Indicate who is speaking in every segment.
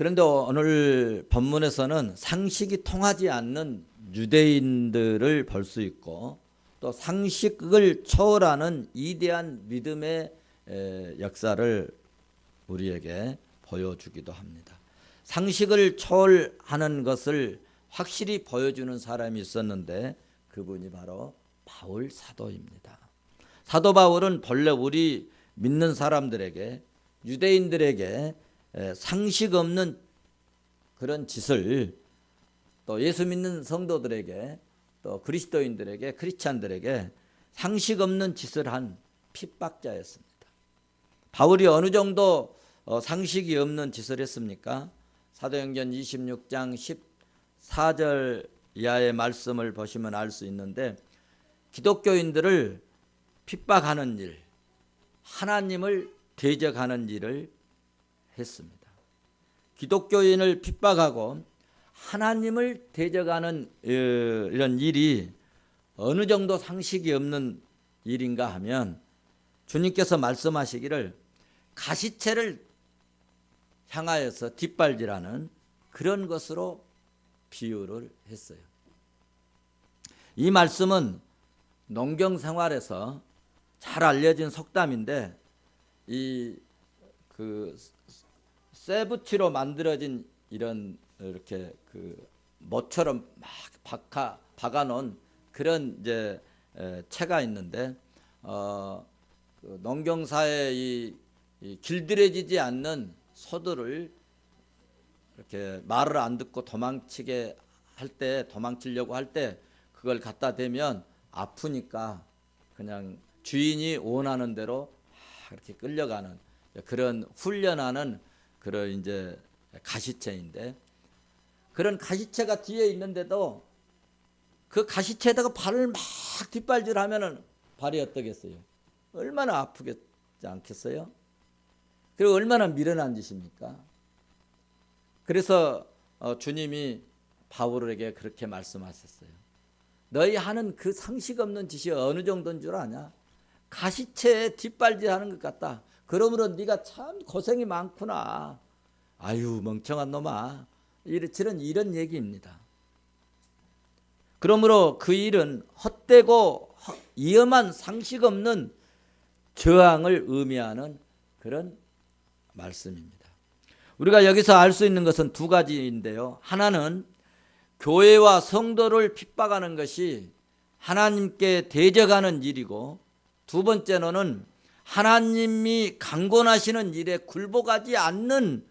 Speaker 1: 그런데 오늘 본문에서는 상식이 통하지 않는 유대인들을 볼 수 있고 또 상식을 초월하는 위대한 믿음의 역사를 우리에게 보여주기도 합니다. 상식을 초월하는 것을 확실히 보여주는 사람이 있었는데 그분이 바로 바울 사도입니다. 사도 바울은 본래 우리 믿는 사람들에게 유대인들에게 상식 없는 그런 짓을 또 예수 믿는 성도들에게 또 그리스도인들에게 크리스찬들에게 상식 없는 짓을 한 핍박자였습니다. 바울이 어느 정도 상식이 없는 짓을 했습니까? 사도행전 26장 14절 이하의 말씀을 보시면 알 수 있는데 기독교인들을 핍박하는 일, 하나님을 대적하는 일을 했습니다. 기독교인을 핍박하고 하나님을 대적하는 이런 일이 어느 정도 상식이 없는 일인가 하면 주님께서 말씀하시기를 가시체를 향하여서 뒷발질하는 그런 것으로 비유를 했어요. 이 말씀은 농경 생활에서 잘 알려진 속담인데 이 쇠붙이로 만들어진 이런 이렇게 모처럼 막 박아놓은 그런 이제 채가 있는데 농경사에 이 길들여지지 않는 소들을 이렇게 말을 안 듣고 도망치려고 할 때 그걸 갖다 대면 아프니까 그냥 주인이 원하는 대로 이렇게 끌려가는 그런 훈련하는 그런 이제 가시체인데 그런 가시체가 뒤에 있는데도 그 가시체에다가 발을 막 뒷발질하면은 발이 어떠겠어요? 얼마나 아프겠지 않겠어요? 그리고 얼마나 미련한 짓입니까? 그래서 주님이 바울에게 그렇게 말씀하셨어요. 너희 하는 그 상식 없는 짓이 어느 정도인 줄 아냐? 가시체에 뒷발질하는 것 같다. 그러므로 네가 참 고생이 많구나. 아유 멍청한 놈아. 이런 얘기입니다. 그러므로 그 일은 헛되고 위험한 상식 없는 저항을 의미하는 그런 말씀입니다. 우리가 여기서 알 수 있는 것은 두 가지인데요. 하나는 교회와 성도를 핍박하는 것이 하나님께 대적하는 일이고 두 번째로는 하나님이 강권하시는 일에 굴복하지 않는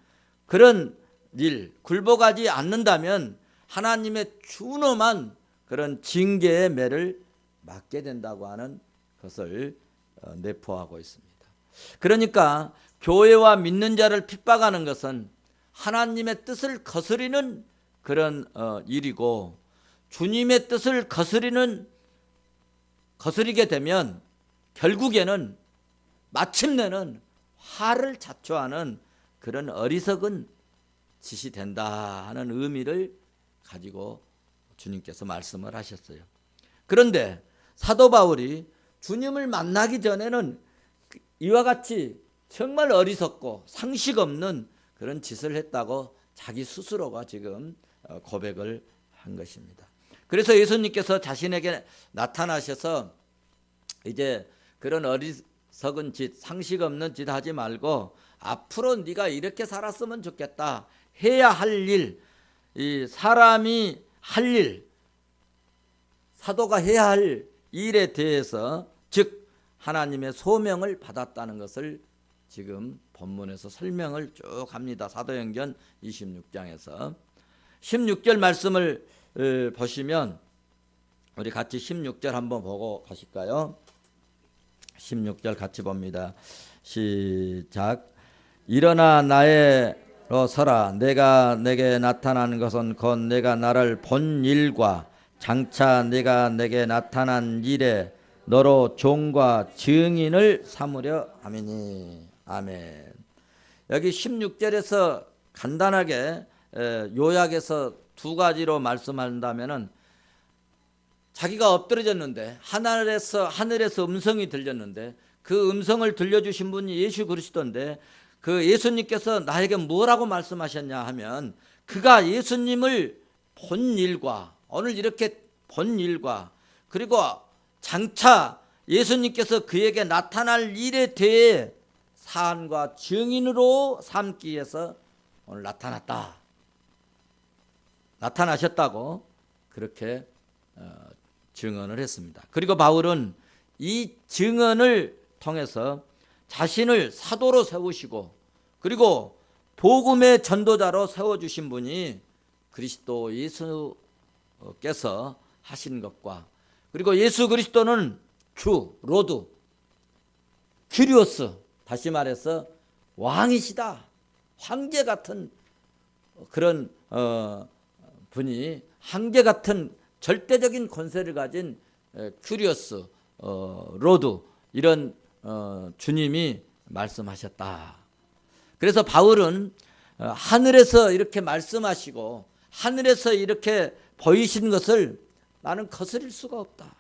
Speaker 1: 그런 일, 굴복하지 않는다면 하나님의 준엄한 그런 징계의 매를 맞게 된다고 하는 것을 내포하고 있습니다. 그러니까 교회와 믿는 자를 핍박하는 것은 하나님의 뜻을 거스리는 그런 일이고 주님의 뜻을 거스리게 되면 결국에는 마침내는 화를 자초하는 그런 어리석은 짓이 된다 하는 의미를 가지고 주님께서 말씀을 하셨어요. 그런데 사도 바울이 주님을 만나기 전에는 이와 같이 정말 어리석고 상식 없는 그런 짓을 했다고 자기 스스로가 지금 고백을 한 것입니다. 그래서 예수님께서 자신에게 나타나셔서 이제 그런 어리석은 짓, 상식 없는 짓 하지 말고 앞으로 네가 이렇게 살았으면 좋겠다. 해야 할 일, 이 사람이 할 일, 사도가 해야 할 일에 대해서 즉 하나님의 소명을 받았다는 것을 지금 본문에서 설명을 쭉 합니다. 사도행전 26장에서 16절 말씀을 보시면 우리 같이 16절 한번 보고 가실까요? 16절 같이 봅니다. 시작. 일어나 나에로 서라. 내가 내게 나타난 것은 곧 내가 나를 본 일과 장차 내가 내게 나타난 일에 너로 종과 증인을 삼으려 함이니. 아멘. 여기 16절에서 간단하게 요약해서 두 가지로 말씀한다면은 자기가 엎드려졌는데 하늘에서 음성이 들렸는데 그 음성을 들려주신 분이 예수 그리스도인데 그 예수님께서 나에게 뭐라고 말씀하셨냐 하면 그가 예수님을 본 일과 오늘 이렇게 본 일과 그리고 장차 예수님께서 그에게 나타날 일에 대해 사안과 증인으로 삼기 위해서 오늘 나타나셨다고 그렇게 증언을 했습니다. 그리고 바울은 이 증언을 통해서 자신을 사도로 세우시고 그리고 복음의 전도자로 세워주신 분이 그리스도 예수께서 하신 것과 그리고 예수 그리스도는 주, 로드, 큐리오스, 다시 말해서 왕이시다. 황제 같은 그런 분이 황제 같은 절대적인 권세를 가진 큐리오스, 로드 이런 주님이 말씀하셨다. 그래서 바울은 하늘에서 이렇게 말씀하시고 하늘에서 이렇게 보이신 것을 나는 거스릴 수가 없다.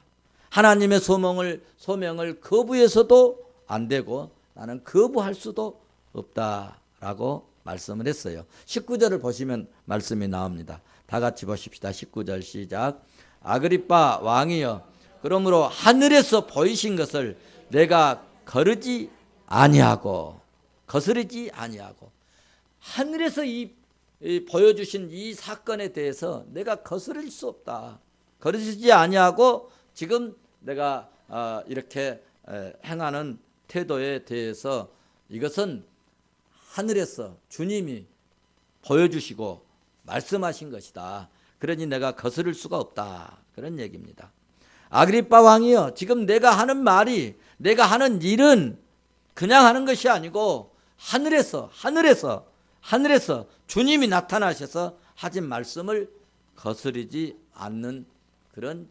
Speaker 1: 하나님의 소명을 거부해서도 안 되고 나는 거부할 수도 없다라고 말씀을 했어요. 19절을 보시면 말씀이 나옵니다. 다 같이 보십시다. 19절 시작. 아그리빠 왕이여 그러므로 하늘에서 보이신 것을 내가 거스르지 아니하고 하늘에서 이 보여주신 이 사건에 대해서 내가 거스를 수 없다. 거스르지 아니하고 지금 내가 이렇게 행하는 태도에 대해서 이것은 하늘에서 주님이 보여주시고 말씀하신 것이다. 그러니 내가 거스를 수가 없다. 그런 얘기입니다. 아그리빠 왕이여 지금 내가 하는 말이 내가 하는 일은 그냥 하는 것이 아니고 하늘에서 주님이 나타나셔서 하신 말씀을 거스르지 않는 그런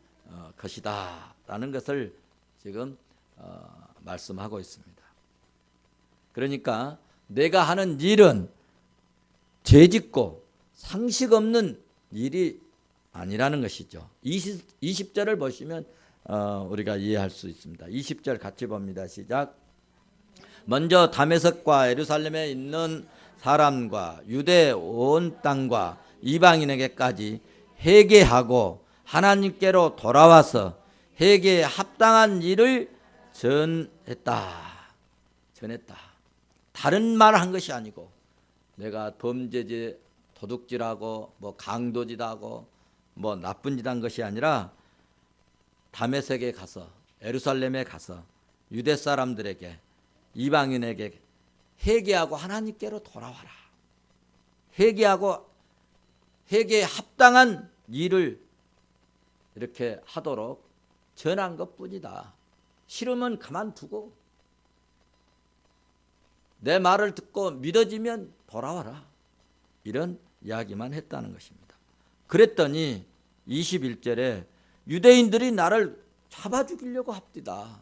Speaker 1: 것이다 라는 것을 지금 말씀하고 있습니다. 그러니까 내가 하는 일은 죄짓고 상식 없는 일이 아니라는 것이죠. 20절을 보시면 우리가 이해할 수 있습니다. 20절 같이 봅니다. 시작. 먼저 다메섹과 예루살렘에 있는 사람과 유대 온 땅과 이방인에게까지 회개하고 하나님께로 돌아와서 회개에 합당한 일을 전했다. 다른 말 한 것이 아니고 내가 범죄지 도둑질하고 뭐 강도짓하고 뭐 나쁜 짓 한 것이 아니라 다메섹에 가서 예루살렘에 가서 유대 사람들에게 이방인에게 회개하고 하나님께로 돌아와라. 회개에 합당한 일을 이렇게 하도록 전한 것뿐이다. 싫으면 가만두고 내 말을 듣고 믿어지면 돌아와라. 이런 이야기만 했다는 것입니다. 그랬더니 21절에 유대인들이 나를 잡아 죽이려고 합디다.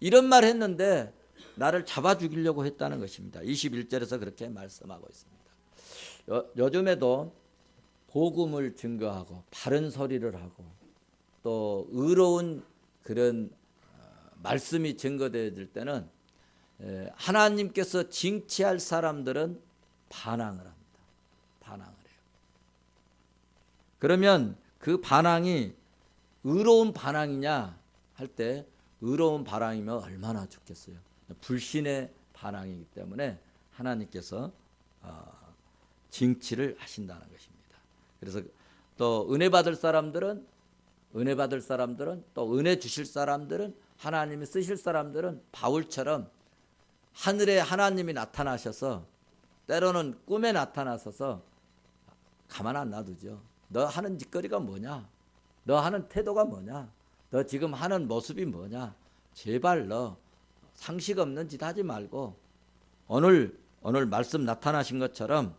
Speaker 1: 이런 말 했는데 나를 잡아 죽이려고 했다는 것입니다. 21절에서 그렇게 말씀하고 있습니다. 요즘에도 복음을 증거하고 바른 소리를 하고 또 의로운 그런 말씀이 증거되어질 때는 하나님께서 징치할 사람들은 반항을 합니다. 반항을 해요. 그러면 그 반항이 의로운 반항이냐 할 때 의로운 반항이면 얼마나 좋겠어요. 불신의 반항이기 때문에 하나님께서 징치를 하신다는 것입니다. 그래서 또 은혜 받을 사람들은 또 은혜 주실 사람들은 하나님이 쓰실 사람들은 바울처럼 하늘에 하나님이 나타나셔서 때로는 꿈에 나타나셔서 가만 안 놔두죠. 너 하는 짓거리가 뭐냐? 너 하는 태도가 뭐냐? 너 지금 하는 모습이 뭐냐? 제발 너 상식 없는 짓 하지 말고 오늘 말씀 나타나신 것처럼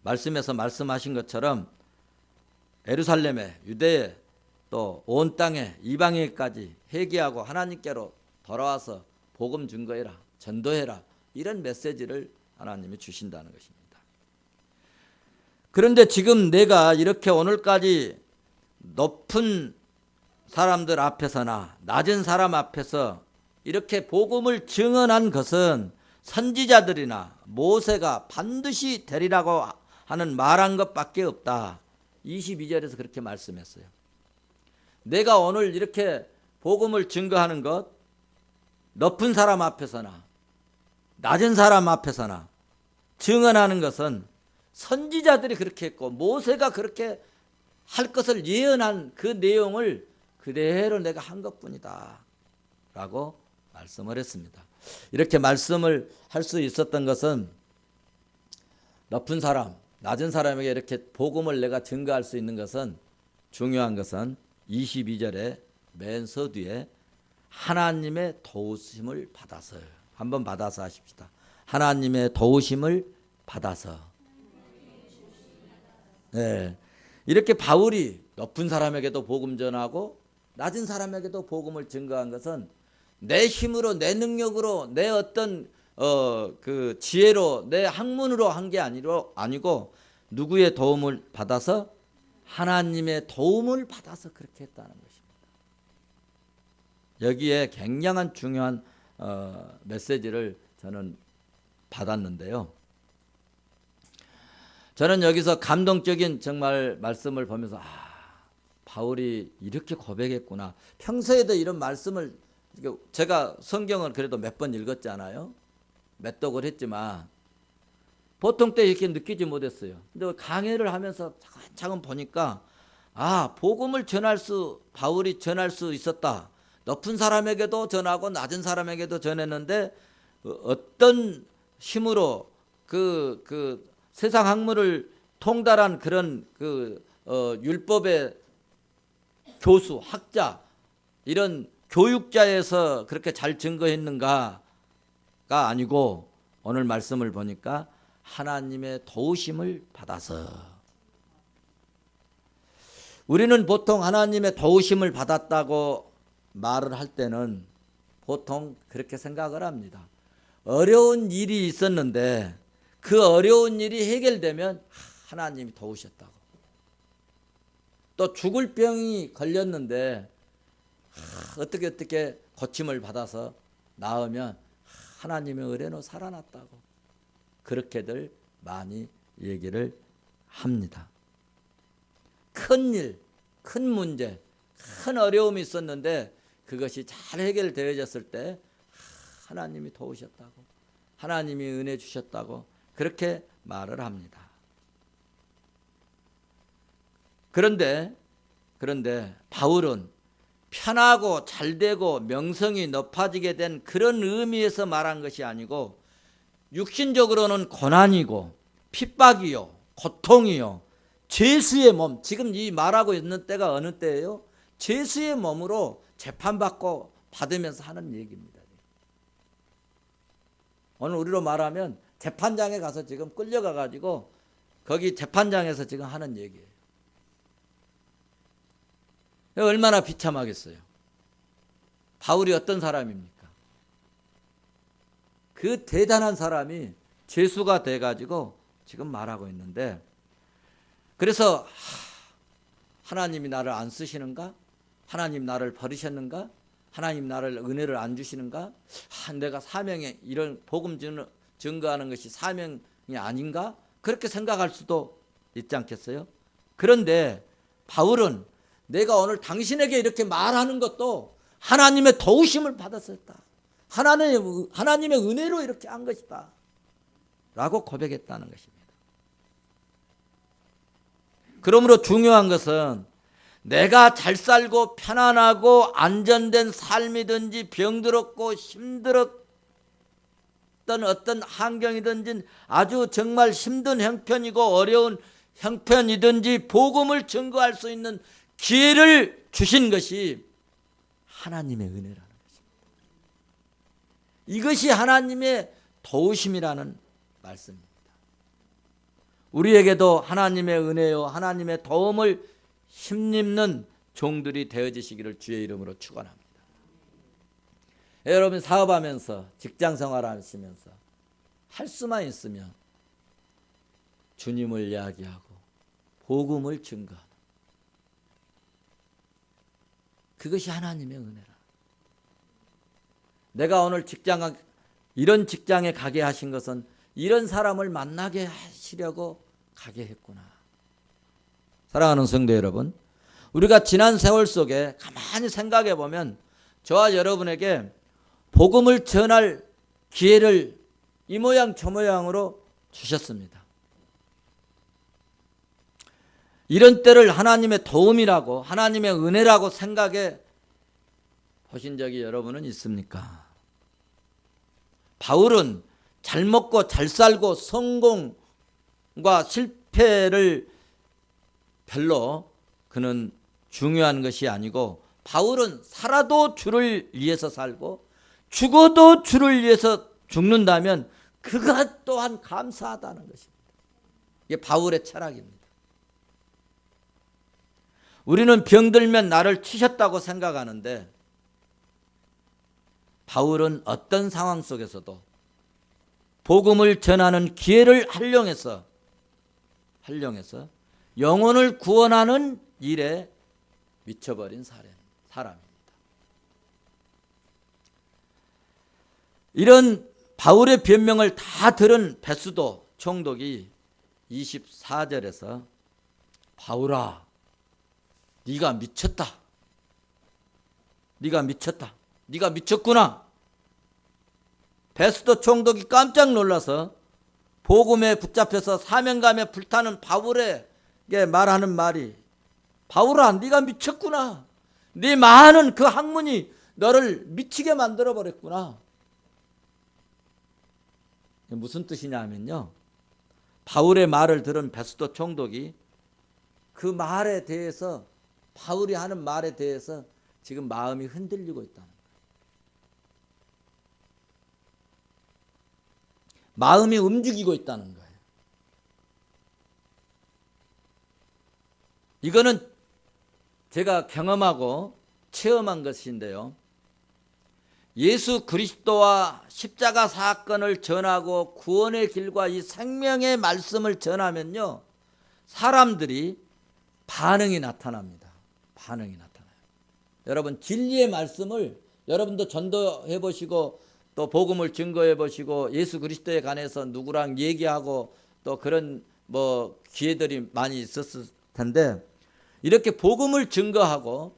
Speaker 1: 말씀에서 말씀하신 것처럼 예루살렘에 유대에 또 온 땅에 이방인까지 회개하고 하나님께로 돌아와서 복음 증거해라, 전도해라 이런 메시지를 하나님이 주신다는 것입니다. 그런데 지금 내가 이렇게 오늘까지 높은 사람들 앞에서나 낮은 사람 앞에서 이렇게 복음을 증언한 것은 선지자들이나 모세가 반드시 되리라고 하는 말한 것밖에 없다. 22절에서 그렇게 말씀했어요. 내가 오늘 이렇게 복음을 증거하는 것, 높은 사람 앞에서나 낮은 사람 앞에서나 증언하는 것은 선지자들이 그렇게 했고 모세가 그렇게 할 것을 예언한 그 내용을 그대로 내가 한 것뿐이다 라고 말씀을 했습니다. 이렇게 말씀을 할 수 있었던 것은 높은 사람, 낮은 사람에게 이렇게 복음을 내가 증거할 수 있는 것은, 중요한 것은 22절에 맨 서두에 하나님의 도우심을 받아서, 한번 받아서 하십시다. 하나님의 도우심을 받아서. 네. 이렇게 바울이 높은 사람에게도 복음 전하고 낮은 사람에게도 복음을 증거한 것은 내 힘으로, 내 능력으로, 내 어떤 그 지혜로, 내 학문으로 한 게 아니고 누구의 도움을 받아서? 하나님의 도움을 받아서 그렇게 했다는 것입니다. 여기에 굉장한 중요한 메시지를 저는 받았는데요. 저는 여기서 감동적인 정말 말씀을 보면서 바울이 이렇게 고백했구나. 평소에도 이런 말씀을, 제가 성경을 그래도 몇 번 읽었잖아요. 몇 독을 했지만 보통 때 이렇게 느끼지 못했어요. 근데 강해를 하면서 차근차근 보니까 복음을 바울이 전할 수 있었다. 높은 사람에게도 전하고 낮은 사람에게도 전했는데 어떤 힘으로 그 세상 학문을 통달한 그런 율법의 교수, 학자, 이런 교육자에서 그렇게 잘 증거했는가가 아니고 오늘 말씀을 보니까 하나님의 도우심을 받아서. 우리는 보통 하나님의 도우심을 받았다고 말을 할 때는 보통 그렇게 생각을 합니다. 어려운 일이 있었는데 그 어려운 일이 해결되면 하나님이 도우셨다고. 또 죽을 병이 걸렸는데 어떻게 고침을 받아서 나으면 하나님의 은혜로 살아났다고. 그렇게들 많이 얘기를 합니다. 큰 일, 큰 문제, 큰 어려움이 있었는데 그것이 잘 해결되어졌을 때 하나님이 도우셨다고, 하나님이 은혜 주셨다고 그렇게 말을 합니다. 그런데 바울은 편하고 잘되고 명성이 높아지게 된 그런 의미에서 말한 것이 아니고 육신적으로는 고난이고 핍박이요, 고통이요, 죄수의 몸, 지금 이 말하고 있는 때가 어느 때예요? 죄수의 몸으로 재판받고 받으면서 하는 얘기입니다. 오늘 우리로 말하면 재판장에 가서 지금 끌려가 가지고 거기 재판장에서 지금 하는 얘기예요. 얼마나 비참하겠어요. 바울이 어떤 사람입니까? 그 대단한 사람이 죄수가 돼 가지고 지금 말하고 있는데, 그래서 하나님이 나를 안 쓰시는가? 하나님 나를 버리셨는가? 하나님 나를 은혜를 안 주시는가? 내가 사명에, 이런 복음 증거하는 것이 사명이 아닌가? 그렇게 생각할 수도 있지 않겠어요? 그런데 바울은 내가 오늘 당신에게 이렇게 말하는 것도 하나님의 도우심을 받았었다. 하나님의 은혜로 이렇게 한 것이다 라고 고백했다는 것입니다. 그러므로 중요한 것은 내가 잘 살고 편안하고 안전된 삶이든지 병들었고 힘들었던 어떤 환경이든지 아주 정말 힘든 형편이고 어려운 형편이든지 복음을 증거할 수 있는 기회를 주신 것이 하나님의 은혜라는 것입니다. 이것이 하나님의 도우심이라는 말씀입니다. 우리에게도 하나님의 은혜요, 하나님의 도움을 힘입는 종들이 되어지시기를 주의 이름으로 축원합니다. 여러분 사업하면서, 직장 생활하시면서 할 수만 있으면 주님을 이야기하고 복음을 증거하는, 그것이 하나님의 은혜라. 내가 오늘 직장 이런 직장에 가게 하신 것은 이런 사람을 만나게 하시려고 가게 했구나. 사랑하는 성도 여러분, 우리가 지난 세월 속에 가만히 생각해 보면 저와 여러분에게 복음을 전할 기회를 이 모양 저 모양으로 주셨습니다. 이런 때를 하나님의 도움이라고, 하나님의 은혜라고 생각해 보신 적이 여러분은 있습니까? 바울은 잘 먹고 잘 살고 성공과 실패를 별로 그는 중요한 것이 아니고, 바울은 살아도 주를 위해서 살고 죽어도 주를 위해서 죽는다면 그것 또한 감사하다는 것입니다. 이게 바울의 철학입니다. 우리는 병들면 나를 치셨다고 생각하는데, 바울은 어떤 상황 속에서도 복음을 전하는 기회를 활용해서 영혼을 구원하는 일에 미쳐버린 사람입니다. 이런 바울의 변명을 다 들은 베스도 총독이 24절에서 바울아, 네가 미쳤다. 네가 미쳤구나. 베스도 총독이 깜짝 놀라서 복음에 붙잡혀서 사명감에 불타는 바울에게 말하는 말이, 바울아, 네가 미쳤구나. 네 많은 그 학문이 너를 미치게 만들어 버렸구나. 무슨 뜻이냐면요, 바울의 말을 들은 베스도 총독이 그 말에 대해서, 바울이 하는 말에 대해서 지금 마음이 흔들리고 있다는 거예요. 마음이 움직이고 있다는 거예요. 이거는 제가 경험하고 체험한 것인데요, 예수 그리스도와 십자가 사건을 전하고 구원의 길과 이 생명의 말씀을 전하면요, 사람들이 반응이 나타납니다. 반응이 나타나요. 여러분, 진리의 말씀을 여러분도 전도해 보시고 또 복음을 증거해 보시고 예수 그리스도에 관해서 누구랑 얘기하고 또 그런 기회들이 많이 있었을 텐데, 이렇게 복음을 증거하고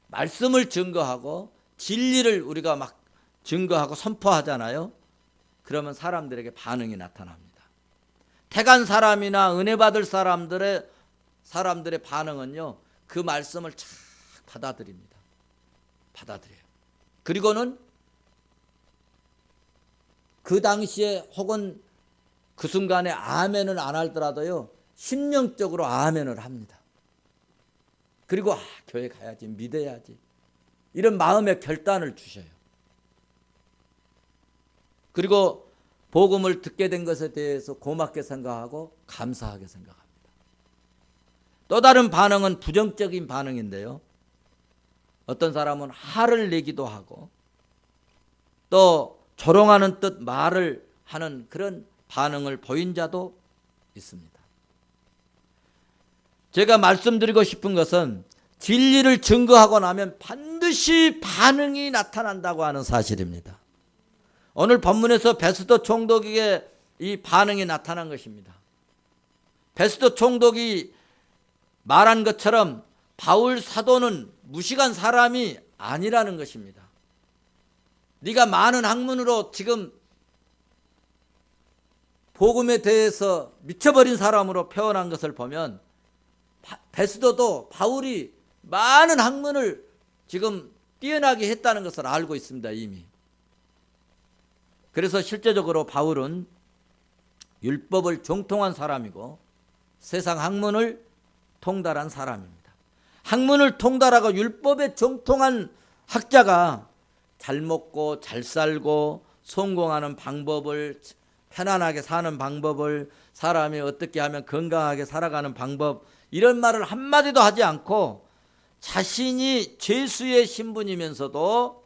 Speaker 1: 말씀을 증거하고 진리를 우리가 막 증거하고 선포하잖아요. 그러면 사람들에게 반응이 나타납니다. 택한 사람이나 은혜 받을 사람들의 반응은요, 그 말씀을 착 받아들입니다. 받아들여요. 그리고는 그 당시에 혹은 그 순간에 아멘은 안 하더라도요, 심령적으로 아멘을 합니다. 그리고 교회 가야지, 믿어야지, 이런 마음의 결단을 주셔요. 그리고 복음을 듣게 된 것에 대해서 고맙게 생각하고 감사하게 생각합니다. 또 다른 반응은 부정적인 반응인데요, 어떤 사람은 화를 내기도 하고 또 조롱하는 뜻 말을 하는 그런 반응을 보인 자도 있습니다. 제가 말씀드리고 싶은 것은 진리를 증거하고 나면 반드시 반응이 나타난다고 하는 사실입니다. 오늘 본문에서 베스도 총독에게 이 반응이 나타난 것입니다. 베스도 총독이 말한 것처럼 바울 사도는 무식한 사람이 아니라는 것입니다. 네가 많은 학문으로 지금 복음에 대해서 미쳐버린 사람으로 표현한 것을 보면 베스도도 바울이 많은 학문을 지금 뛰어나게 했다는 것을 알고 있습니다, 이미. 그래서 실제적으로 바울은 율법을 정통한 사람이고 세상 학문을 통달한 사람입니다. 학문을 통달하고 율법에 정통한 학자가 잘 먹고 잘 살고 성공하는 방법을, 편안하게 사는 방법을, 사람이 어떻게 하면 건강하게 살아가는 방법, 이런 말을 한마디도 하지 않고 자신이 죄수의 신분이면서도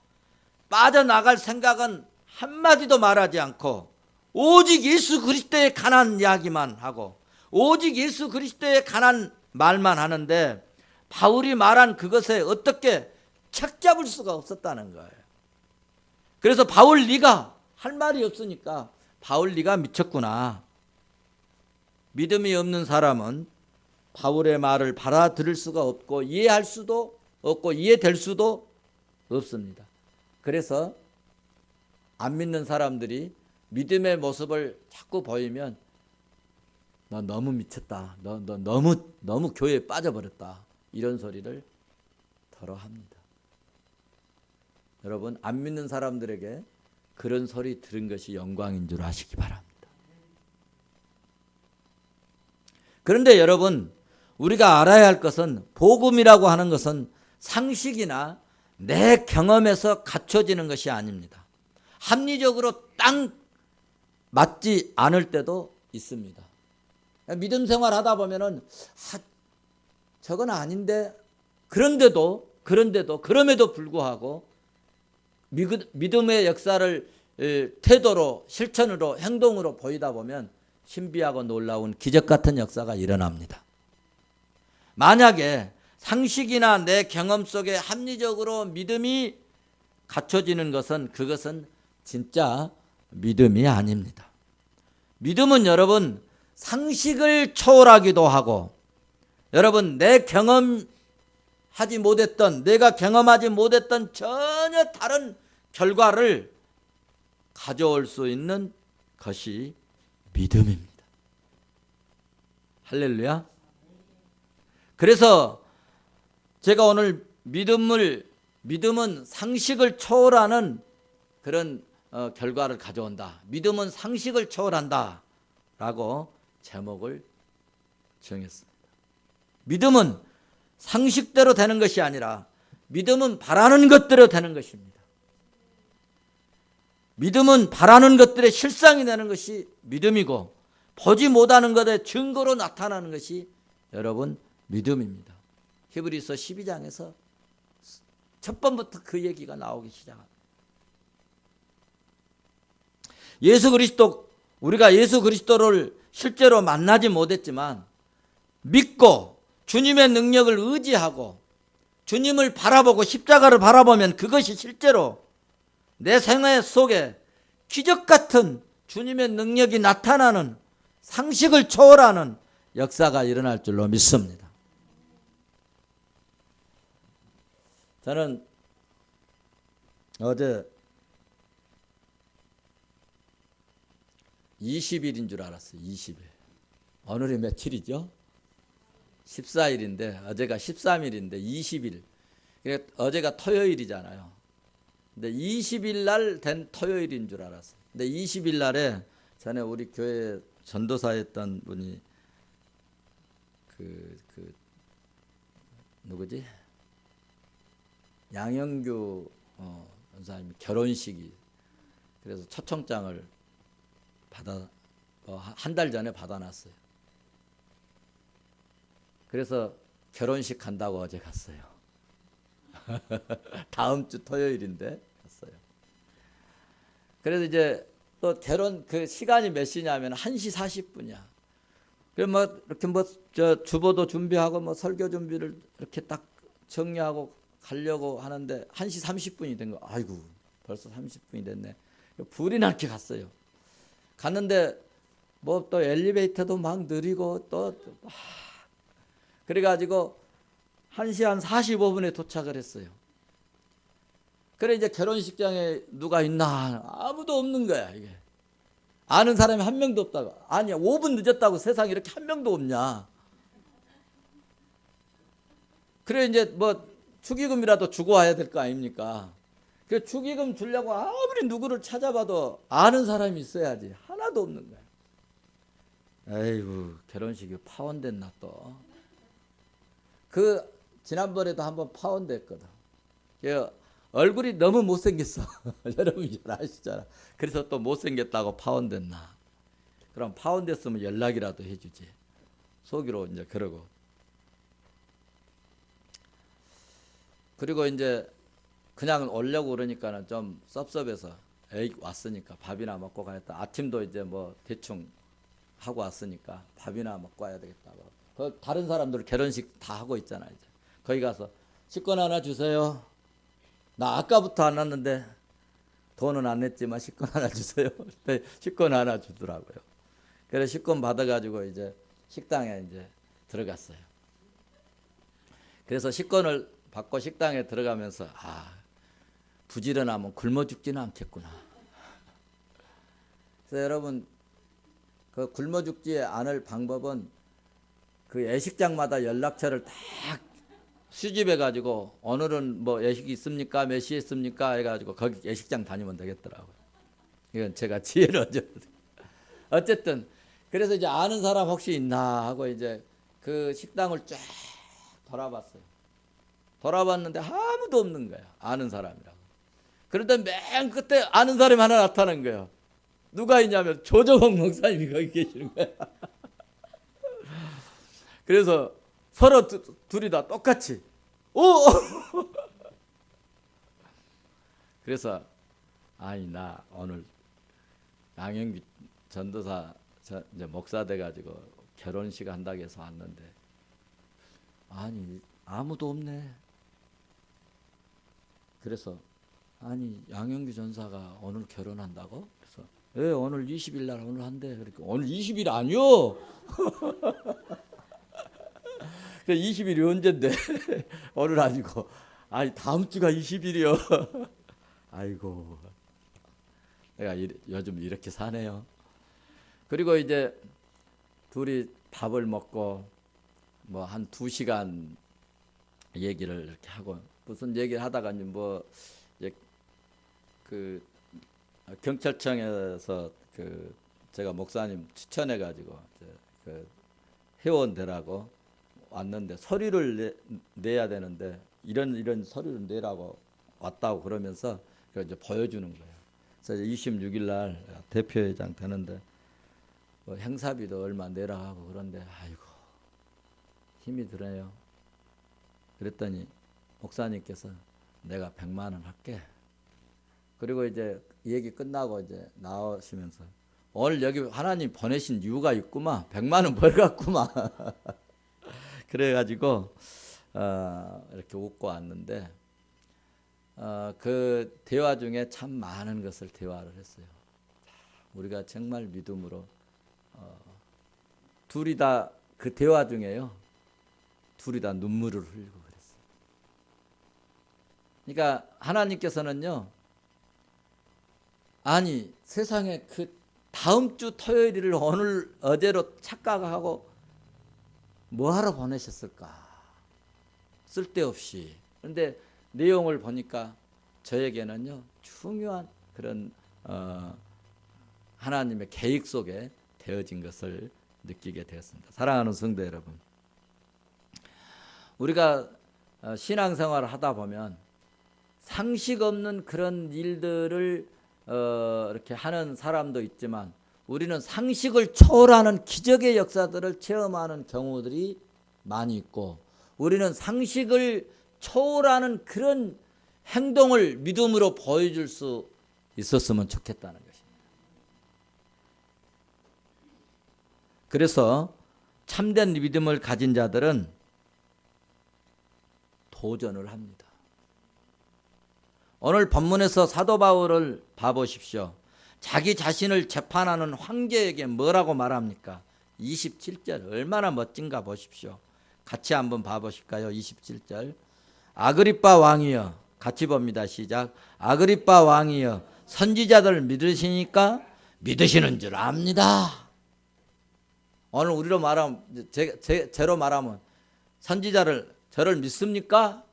Speaker 1: 빠져나갈 생각은 한마디도 말하지 않고 오직 예수 그리스도에 관한 이야기만 하고 오직 예수 그리스도에 관한 말만 하는데, 바울이 말한 그것에 어떻게 책 잡을 수가 없었다는 거예요. 그래서 바울, 네가 할 말이 없으니까 바울 네가 미쳤구나. 믿음이 없는 사람은 바울의 말을 받아들일 수가 없고 이해할 수도 없고 이해될 수도 없습니다. 그래서 안 믿는 사람들이 믿음의 모습을 자꾸 보이면 너 너무 미쳤다. 너 너무 교회에 빠져버렸다. 이런 소리를 덜어 합니다. 여러분, 안 믿는 사람들에게 그런 소리 들은 것이 영광인 줄 아시기 바랍니다. 그런데 여러분, 우리가 알아야 할 것은 복음이라고 하는 것은 상식이나 내 경험에서 갖춰지는 것이 아닙니다. 합리적으로 딱 맞지 않을 때도 있습니다. 믿음 생활 하다 보면은 저건 아닌데 그런데도 그럼에도 불구하고 믿음의 역사를 태도로 실천으로 행동으로 보이다 보면 신비하고 놀라운 기적 같은 역사가 일어납니다. 만약에 상식이나 내 경험 속에 합리적으로 믿음이 갖춰지는 것은 그것은 진짜 믿음이 아닙니다. 믿음은 여러분 상식을 초월하기도 하고 여러분 내 경험하지 못했던 내가 경험하지 못했던 전혀 다른 결과를 가져올 수 있는 것이 믿음입니다. 할렐루야. 그래서 제가 오늘 믿음은 상식을 초월하는 그런 결과를 가져온다. 믿음은 상식을 초월한다. 라고 제목을 정했습니다. 믿음은 상식대로 되는 것이 아니라 믿음은 바라는 것대로 되는 것입니다. 믿음은 바라는 것들의 실상이 되는 것이 믿음이고 보지 못하는 것의 증거로 나타나는 것이 여러분 믿음입니다. 히브리서 12장에서 첫 번부터 그 얘기가 나오기 시작합니다. 우리가 예수 그리스도를 실제로 만나지 못했지만 믿고 주님의 능력을 의지하고 주님을 바라보고 십자가를 바라보면 그것이 실제로 내 생애 속에 기적 같은 주님의 능력이 나타나는 상식을 초월하는 역사가 일어날 줄로 믿습니다. 저는 어제 20일인 줄 알았어요. 20일. 오늘이 며칠이죠? 14일인데 어제가 13일인데 20일. 어제가 토요일이잖아요. 근데 20일 날 된 토요일인 줄 알았어요. 근데 20일 날에 전에 우리 교회 전도사였던 분이 누구지? 양영규 전사님 결혼식이 그래서 초청장을 한 달 전에 받아놨어요. 그래서 결혼식 간다고 어제 갔어요. 다음 주 토요일인데 갔어요. 그래서 이제 또 결혼 그 시간이 몇 시냐면 1시 40분이야. 그럼 이렇게 주보도 준비하고 설교 준비를 이렇게 딱 정리하고 가려고 하는데 1시 30분이 된 거. 아이고 벌써 30분이 됐네. 불이 나게 갔어요. 갔는데 또 엘리베이터도 막 느리고 그래가지고 1시 한 45분에 도착을 했어요. 그래 이제 결혼식장에 누가 있나 아무도 없는 거야. 이게 아는 사람이 한 명도 없다고. 아니야 5분 늦었다고 세상에 이렇게 한 명도 없냐. 그래 이제 축의금이라도 주고 와야 될 거 아닙니까. 그 축의금 주려고 아무리 누구를 찾아봐도 아는 사람이 있어야지. 하나도 없는 거야. 에이구 결혼식이 파혼됐나 또. 지난번에도 한번 파혼됐거든. 얼굴이 너무 못생겼어. 여러분이 잘 아시잖아. 그래서 또 못생겼다고 파혼됐나. 그럼 파혼됐으면 연락이라도 해주지. 속으로 이제 그러고. 그리고 이제 그냥 오려고 그러니까는 좀 섭섭해서 에이 왔으니까 밥이나 먹고 가야겠다. 아침도 이제 대충 하고 왔으니까 밥이나 먹고 와야 되겠다고. 다른 사람들 결혼식 다 하고 있잖아. 이제 거기 가서 식권 하나 주세요. 나 아까부터 안 왔는데 돈은 안 냈지만 식권 하나 주세요. 식권 하나 주더라고요. 그래서 식권 받아가지고 이제 식당에 이제 들어갔어요. 그래서 식권을 받고 식당에 들어가면서 부지런하면 굶어 죽지는 않겠구나. 그래서 여러분 그 굶어 죽지 않을 방법은 그 예식장마다 연락처를 딱 수집해 가지고 오늘은 뭐 예식이 있습니까? 몇 시에 있습니까? 해가지고 거기 예식장 다니면 되겠더라고요. 이건 제가 지혜를 얻었어요. 어쨌든 그래서 이제 아는 사람 혹시 있나 하고 이제 그 식당을 쫙 돌아봤어요. 돌아봤는데 아무도 없는 거야. 아는 사람이라고. 그런데 맨 끝에 아는 사람이 하나 나타난 거예요. 누가 있냐면 조정옥 목사님이 거기 계시는 거야. 그래서 서로 둘이 다 똑같이 오! 그래서 나 오늘 양영규 전도사 이제 목사 돼가지고 결혼식 한다고 해서 왔는데 아무도 없네. 그래서 양영규 전사가 오늘 결혼한다고? 그래서 예, 오늘 20일 날 오늘 한대. 그러니까 오늘 20일 아니요? 20일이 언젠데? 오늘 아니고 다음 주가 20일이요. 아이고 내가 요즘 이렇게 사네요. 그리고 이제 둘이 밥을 먹고 뭐 한 2시간 얘기를 이렇게 하고 무슨 얘기를 하다가 뭐 이제 그 경찰청에서 그 제가 목사님 추천해 가지고 그 회원 되라고 왔는데 서류를 내야 되는데 이런 서류를 내라고 왔다고 그러면서 그걸 이제 보여주는 거예요. 그래서 26일 날 대표회장 되는데 뭐 행사비도 얼마 내라 하고 그런데 아이고 힘이 드네요. 그랬더니 목사님께서 내가 100만 원 할게. 그리고 이제 얘기 끝나고 이제 나오시면서 오늘 여기 하나님 보내신 이유가 있구만. 100만 원 벌갔구만. 그래가지고 이렇게 웃고 왔는데 그 대화 중에 참 많은 것을 대화를 했어요. 우리가 정말 믿음으로 둘이 다 그 대화 중에요. 둘이 다 눈물을 흘리고 그랬어요. 그러니까 하나님께서는요. 세상에 그 다음 주 토요일을 오늘 어제로 착각하고 뭐하러 보내셨을까? 쓸데없이. 그런데 내용을 보니까 저에게는요 중요한 그런 하나님의 계획 속에 되어진 것을 느끼게 되었습니다. 사랑하는 성도 여러분, 우리가 신앙생활을 하다 보면 상식 없는 그런 일들을 이렇게 하는 사람도 있지만 우리는 상식을 초월하는 기적의 역사들을 체험하는 경우들이 많이 있고 우리는 상식을 초월하는 그런 행동을 믿음으로 보여줄 수 있었으면 좋겠다는 것입니다. 그래서 참된 믿음을 가진 자들은 도전을 합니다. 오늘 본문에서 사도 바울을 봐보십시오. 자기 자신을 재판하는 황제에게 뭐라고 말합니까? 27절 얼마나 멋진가 보십시오. 같이 한번 봐보실까요? 27절 아그리빠 왕이여, 같이 봅니다. 시작. 아그리빠 왕이여, 선지자들 믿으시니까? 믿으시는 줄 압니다. 오늘 우리로 말하면 제로 말하면 저를 믿습니까?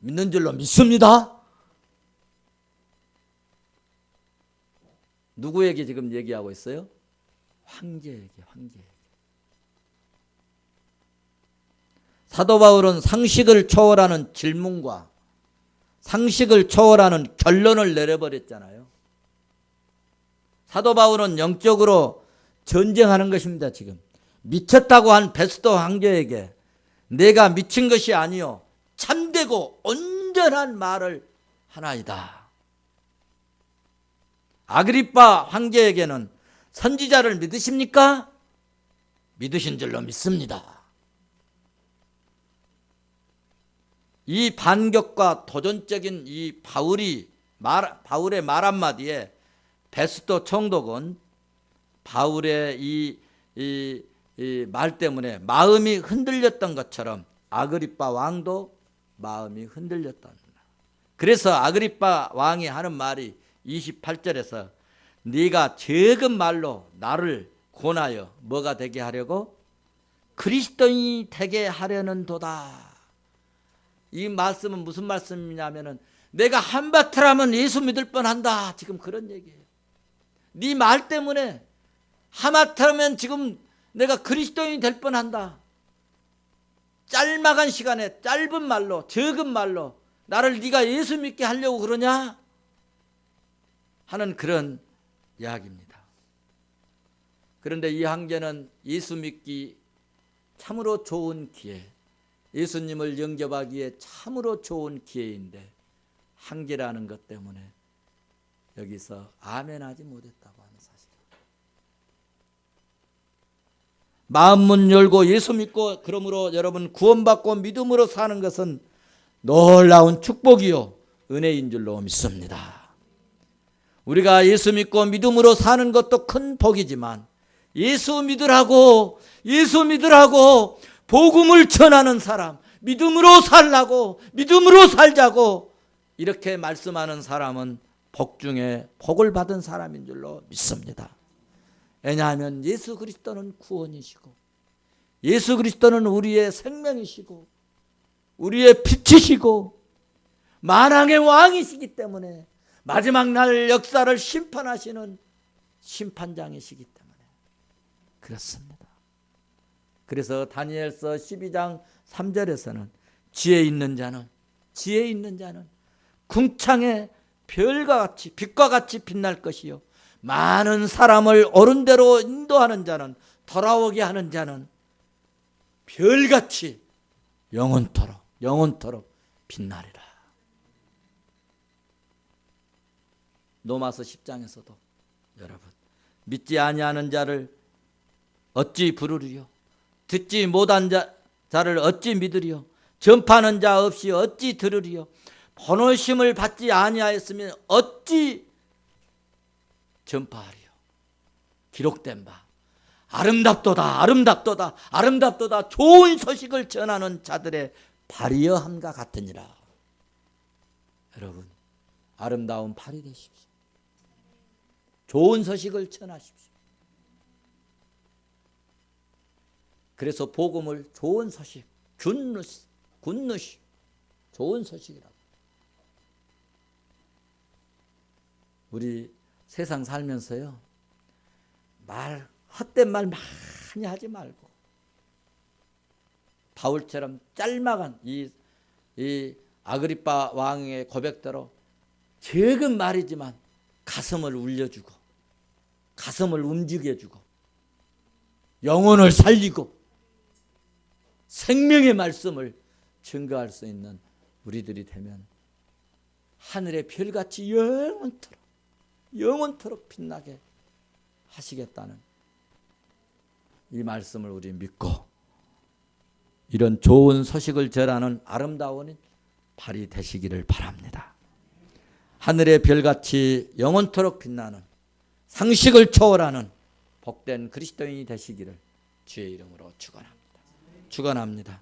Speaker 1: 믿는 줄로 믿습니다. 누구에게 지금 얘기하고 있어요? 황제에게. 사도 바울은 상식을 초월하는 질문과 상식을 초월하는 결론을 내려버렸잖아요. 사도 바울은 영적으로 전쟁하는 것입니다. 지금 미쳤다고 한 베스도 황제에게 내가 미친 것이 아니요 참되고 온전한 말을 하나이다. 아그리빠 황제에게는 선지자를 믿으십니까? 믿으신 줄로 믿습니다. 이 반격과 도전적인 이 바울이 바울의 말 한마디에 베스도 총독은 바울의 이 말 때문에 마음이 흔들렸던 것처럼 아그리빠 왕도 마음이 흔들렸다. 그래서 아그리빠 왕이 하는 말이 28절에서 네가 적은 말로 나를 권하여 뭐가 되게 하려고? 그리스도인이 되게 하려는 도다. 이 말씀은 무슨 말씀이냐면은 내가 한바탕 하면 예수 믿을 뻔한다. 지금 그런 얘기예요. 네 말 때문에 하마터면 지금 내가 그리스도인이 될 뻔한다. 짤막한 시간에 짧은 말로 적은 말로 나를 네가 예수 믿게 하려고 그러냐? 하는 그런 이야기입니다. 그런데 이 한계는 예수 믿기 참으로 좋은 기회, 예수님을 영접하기에 참으로 좋은 기회인데 한계라는 것 때문에 여기서 아멘하지 못했다고 하는 사실입니다. 마음문 열고 예수 믿고 그러므로 여러분 구원받고 믿음으로 사는 것은 놀라운 축복이요 은혜인 줄로 믿습니다. 우리가 예수 믿고 믿음으로 사는 것도 큰 복이지만 예수 믿으라고 복음을 전하는 사람, 믿음으로 살라고 믿음으로 살자고 이렇게 말씀하는 사람은 복 중에 복을 받은 사람인 줄로 믿습니다. 왜냐하면 예수 그리스도는 구원이시고 예수 그리스도는 우리의 생명이시고 우리의 빛이시고 만왕의 왕이시기 때문에 마지막 날 역사를 심판하시는 심판장이시기 때문에 그렇습니다. 그래서 다니엘서 12장 3절에서는 지혜 있는 자는 궁창의 별과 같이 빛과 같이 빛날 것이요 많은 사람을 옳은 대로 인도하는 자는 돌아오게 하는 자는 별같이 영원토록 빛나리라. 로마서 10장에서도 여러분 믿지 아니하는 자를 어찌 부르리요? 듣지 못한 자를 어찌 믿으리요? 전파하는 자 없이 어찌 들으리요? 번호심을 받지 아니하였으면 어찌 전파하리요? 기록된 바 아름답도다 좋은 소식을 전하는 자들의 발이여함과 같으니라. 여러분 아름다운 발이 되십시오. 좋은 소식을 전하십시오. 그래서 복음을 좋은 소식, 굿뉴스, 좋은 소식이라고. 우리 세상 살면서요, 헛된 말 많이 하지 말고 바울처럼 짤막한 이 아그리빠 왕의 고백대로 적은 말이지만 가슴을 울려주고 가슴을 움직여주고 영혼을 살리고 생명의 말씀을 증거할 수 있는 우리들이 되면 하늘의 별같이 영원토록 빛나게 하시겠다는 이 말씀을 우리 믿고 이런 좋은 소식을 전하는 아름다운 발이 되시기를 바랍니다. 하늘의 별같이 영원토록 빛나는 상식을 초월하는 복된 그리스도인이 되시기를 주의 이름으로 축원합니다.